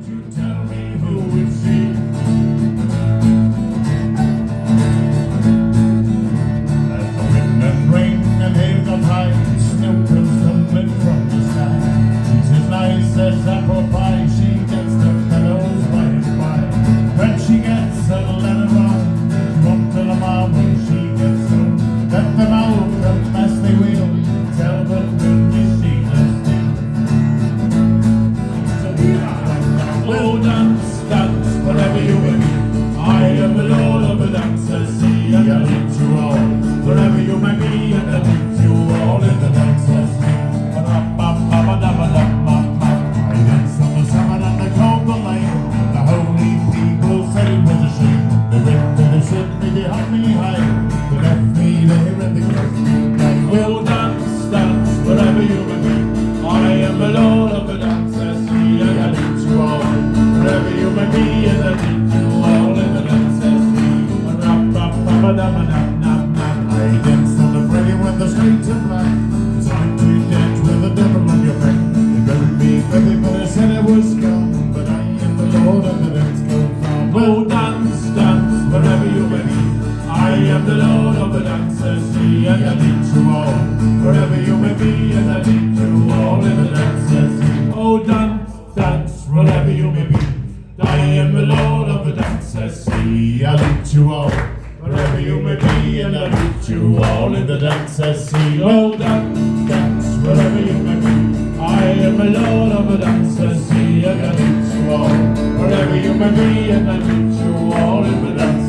you tell me who is she? Let the wind and rain and hail the tide, snow comes tumbling from the sky. She's as nice as apple pie, she gets the fellows by and by. When she gets a letter wrong, she won't tell them all when she gets home. Let them out come as they will, tell them Whitney she's a steal. Oh, dance, dance, wherever you may be. I am the Lord of the dancers, see, I lead you all, wherever you may be, and I lead you all in the dancers. I dance on the summer and the cold the lane. The holy people said it was a shame. They ripped and they slipped me, they hung me high. They left me there in the grave. Like, we'll dance, dance, wherever you may be. I am the Lord of the dancers, see, I lead you all, wherever you may be, and I lead you all in the dancers. I danced on the prairie with the streets of light. It's like to dance with the devil on your back. They buried me, baby, but I said I was gone. But I am the Lord of the dance goes on. Well, dance, dance, wherever you may be. I am the Lord of the dancers, see, and I lead you all, wherever you may be, and I lead you all in the dancers. Oh, dance, dance, wherever you may be. I am the Lord of the dancers, see, I lead you all, wherever you may be, and I lead you all in the dancers, see. Well, dance, dance, wherever you may be. I am the Lord of the dancers, see, and I lead you all, wherever you may be, and I lead you all in the dancers.